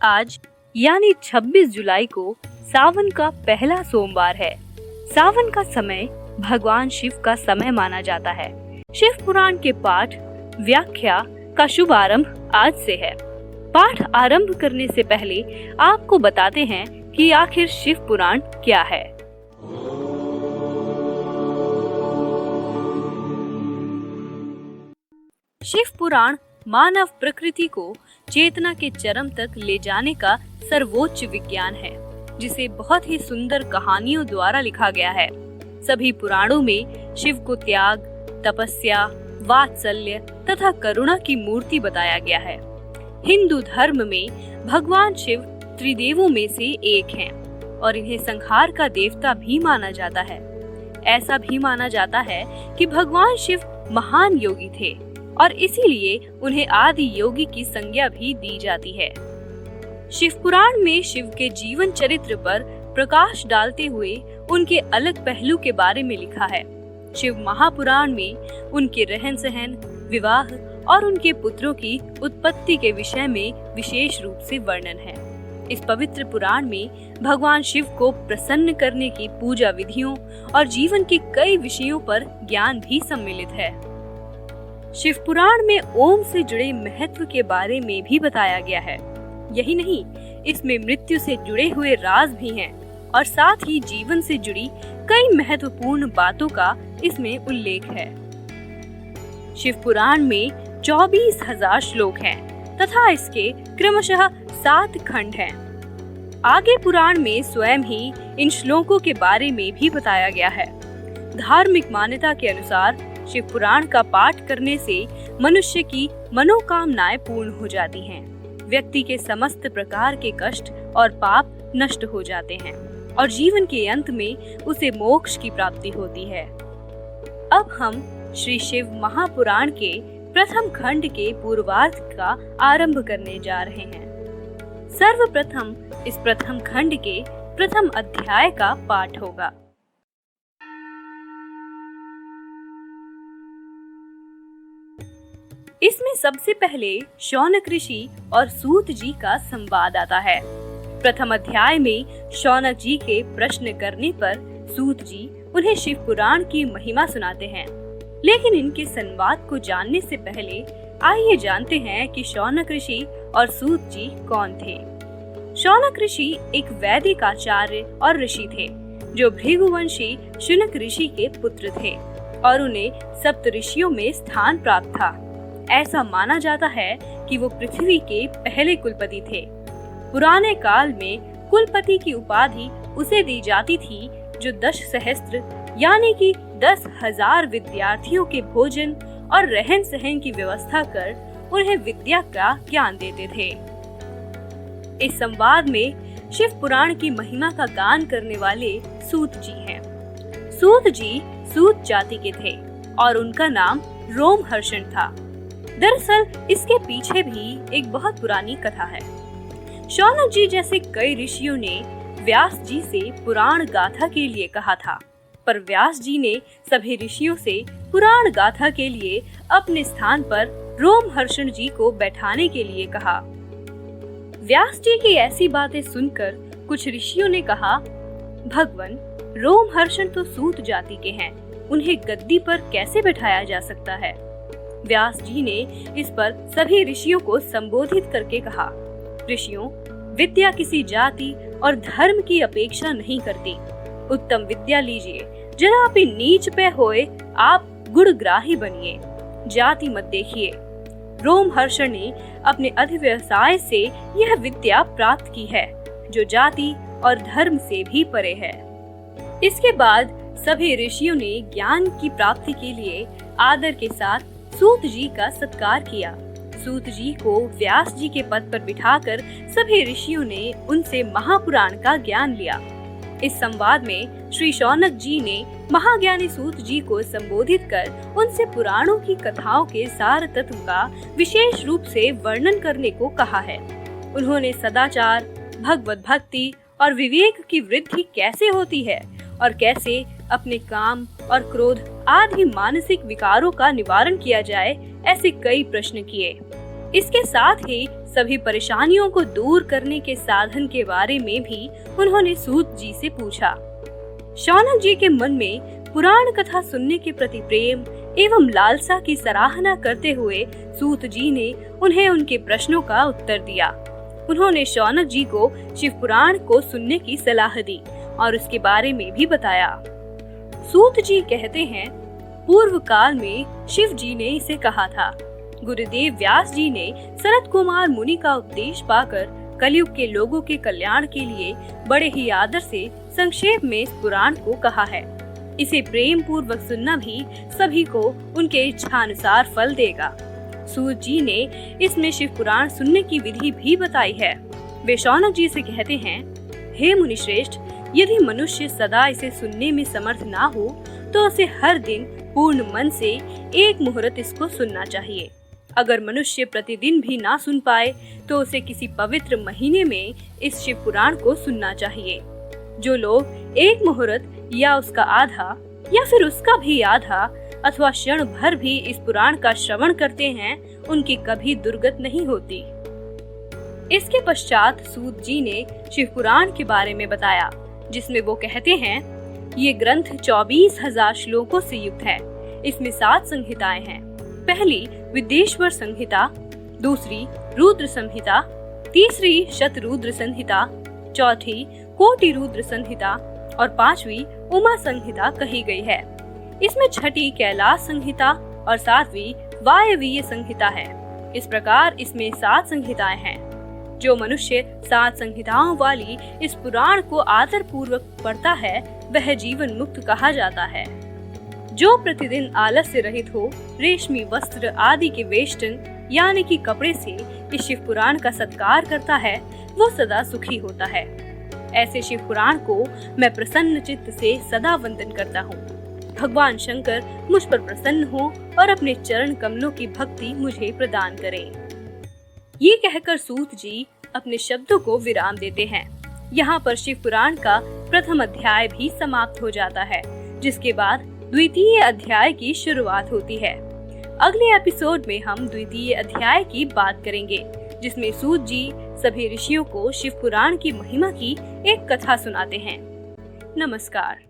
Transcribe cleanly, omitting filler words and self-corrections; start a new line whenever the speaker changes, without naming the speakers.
आज यानी 26 जुलाई को सावन का पहला सोमवार है। सावन का समय भगवान शिव का समय माना जाता है। शिव पुराण के पाठ व्याख्या का शुभारंभ आज से है। पाठ आरंभ करने से पहले आपको बताते हैं कि आखिर शिव पुराण क्या है। शिव पुराण मानव प्रकृति को चेतना के चरम तक ले जाने का सर्वोच्च विज्ञान है, जिसे बहुत ही सुंदर कहानियों द्वारा लिखा गया है। सभी पुराणों में शिव को त्याग, तपस्या, वात्सल्य तथा करुणा की मूर्ति बताया गया है। हिंदू धर्म में भगवान शिव त्रिदेवों में से एक हैं और इन्हें संहार का देवता भी माना जाता है। ऐसा भी माना जाता है कि भगवान शिव महान योगी थे और इसीलिए उन्हें आदि योगी की संज्ञा भी दी जाती है। शिव पुराण में शिव के जीवन चरित्र पर प्रकाश डालते हुए उनके अलग पहलू के बारे में लिखा है। शिव महापुराण में उनके रहन सहन, विवाह और उनके पुत्रों की उत्पत्ति के विषय में विशेष रूप से वर्णन है। इस पवित्र पुराण में भगवान शिव को प्रसन्न करने की पूजा विधियों और जीवन के कई विषयों पर ज्ञान भी सम्मिलित है। शिव पुराण में ओम से जुड़े महत्व के बारे में भी बताया गया है। यही नहीं, इसमें मृत्यु से जुड़े हुए राज भी हैं और साथ ही जीवन से जुड़ी कई महत्वपूर्ण बातों का इसमें उल्लेख है। शिव पुराण में 24,000 श्लोक हैं तथा इसके क्रमशः 7 खंड हैं। आगे पुराण में स्वयं ही इन श्लोकों के बारे में भी बताया गया है। धार्मिक मान्यता के अनुसार शिव पुराण का पाठ करने से मनुष्य की मनोकामनाएं पूर्ण हो जाती हैं। व्यक्ति के समस्त प्रकार के कष्ट और पाप नष्ट हो जाते हैं और जीवन के अंत में उसे मोक्ष की प्राप्ति होती है। अब हम श्री शिव महापुराण के प्रथम खंड के पूर्वार्ध का आरंभ करने जा रहे हैं। सर्वप्रथम इस प्रथम खंड के प्रथम अध्याय का पाठ होगा। इसमें सबसे पहले शौनक ऋषि और सूत जी का संवाद आता है। प्रथम अध्याय में शौनक जी के प्रश्न करने पर सूत जी उन्हें शिव पुराण की महिमा सुनाते हैं। लेकिन इनके संवाद को जानने से पहले आइए जानते हैं कि शौनक ऋषि और सूत जी कौन थे। शौनक ऋषि एक वैदिक आचार्य और ऋषि थे जो भृगुवंशी शुनक ऋषि के पुत्र थे और उन्हें सप्त ऋषियों में स्थान प्राप्त था। ऐसा माना जाता है कि वो पृथ्वी के पहले कुलपति थे। पुराने काल में कुलपति की उपाधि उसे दी जाती थी जो 10 सहस्त्र यानी कि 10,000 विद्यार्थियों के भोजन और रहन सहन की व्यवस्था कर उन्हें विद्या का ज्ञान देते थे। इस संवाद में शिव पुराण की महिमा का गान करने वाले सूत जी हैं। सूत जी सूत जाति के थे और उनका नाम रोमहर्षण था। दरअसल इसके पीछे भी एक बहुत पुरानी कथा है। शौनक जी जैसे कई ऋषियों ने व्यास जी से पुराण गाथा के लिए कहा था, पर व्यास जी ने सभी ऋषियों से पुराण गाथा के लिए अपने स्थान पर रोमहर्षण जी को बैठाने के लिए कहा। व्यास जी की ऐसी बातें सुनकर कुछ ऋषियों ने कहा, भगवान, रोमहर्षण तो सूत जाति के हैं, उन्हें गद्दी पर कैसे बैठाया जा सकता है। व्यास जी ने इस पर सभी ऋषियों को संबोधित करके कहा, ऋषियों, विद्या किसी जाति और धर्म की अपेक्षा नहीं करती। उत्तम विद्या लीजिए, जरापि नीच पे होए आप गुणग्राही बनिए, जाति मत देखिए। रोमहर्षण ने अपने अधिव्यवसाय से यह विद्या प्राप्त की है जो जाति और धर्म से भी परे है। इसके बाद सभी ऋषियों ने ज्ञान की प्राप्ति के लिए आदर के साथ सूत जी का सत्कार किया। सूत जी को व्यास जी के पद पर बिठाकर सभी ऋषियों ने उनसे महापुराण का ज्ञान लिया। इस संवाद में श्री शौनक जी ने महाज्ञानी सूत जी को संबोधित कर उनसे पुराणों की कथाओं के सार तत्व का विशेष रूप से वर्णन करने को कहा है। उन्होंने सदाचार, भगवत भक्ति और विवेक की वृद्धि कैसे होती है और कैसे अपने काम और क्रोध आदि मानसिक विकारों का निवारण किया जाए, ऐसे कई प्रश्न किए। इसके साथ ही सभी परेशानियों को दूर करने के साधन के बारे में भी उन्होंने सूत जी से पूछा। शौनक जी के मन में पुराण कथा सुनने के प्रति प्रेम एवं लालसा की सराहना करते हुए सूत जी ने उन्हें उनके प्रश्नों का उत्तर दिया। उन्होंने शौनक जी को शिव पुराण को सुनने की सलाह दी और उसके बारे में भी बताया। सूत जी कहते हैं, पूर्व काल में शिव जी ने इसे कहा था। गुरुदेव व्यास जी ने सनत कुमार मुनि का उपदेश पाकर कलयुग के लोगों के कल्याण के लिए बड़े ही आदर से संक्षेप में इस पुराण को कहा है। इसे प्रेम पूर्वक सुनना भी सभी को उनके इच्छानुसार फल देगा। सूत जी ने इसमें शिव पुराण सुनने की विधि भी बताई है। वे शौनक जी से कहते हैं, हे मुनिश्रेष्ठ, यदि मनुष्य सदा इसे सुनने में समर्थ ना हो तो उसे हर दिन पूर्ण मन से एक मुहूर्त इसको सुनना चाहिए। अगर मनुष्य प्रतिदिन भी ना सुन पाए तो उसे किसी पवित्र महीने में इस शिव पुराण को सुनना चाहिए। जो लोग एक मुहूर्त या उसका आधा या फिर उसका भी आधा अथवा क्षण भर भी इस पुराण का श्रवण करते हैं, उनकी कभी दुर्गत नहीं होती। इसके पश्चात सूत जी ने शिव पुराण के बारे में बताया, जिसमें वो कहते हैं, ये ग्रंथ 24,000 श्लोकों से युक्त है। इसमें 7 संहिताएं हैं। पहली विदेश्वर संहिता, दूसरी रुद्र संहिता, तीसरी शतरुद्र संहिता, चौथी कोटि रुद्र संहिता और 5वीं उमा संहिता कही गई है। इसमें छठी कैलाश संहिता और 7वीं वायवीय संहिता है। इस प्रकार इसमें 7 संहिताएं हैं। जो मनुष्य 7 संहिताओं वाली इस पुराण को आदर पूर्वक पढ़ता है वह जीवन मुक्त कहा जाता है। जो प्रतिदिन आलस्य रहित हो, रेशमी वस्त्र आदि के वेष्टन यानी कि कपड़े से इस शिव पुराण का सत्कार करता है, वो सदा सुखी होता है। ऐसे शिव पुराण को मैं प्रसन्न चित्त से सदा वंदन करता हूँ। भगवान शंकर मुझ पर प्रसन्न हो और अपने चरण कमलों की भक्ति मुझे प्रदान करें। ये कहकर सूत जी अपने शब्दों को विराम देते हैं। यहाँ पर शिव पुराण का प्रथम अध्याय भी समाप्त हो जाता है, जिसके बाद द्वितीय अध्याय की शुरुआत होती है। अगले एपिसोड में हम द्वितीय अध्याय की बात करेंगे, जिसमें सूत जी सभी ऋषियों को शिव पुराण की महिमा की एक कथा सुनाते हैं। नमस्कार।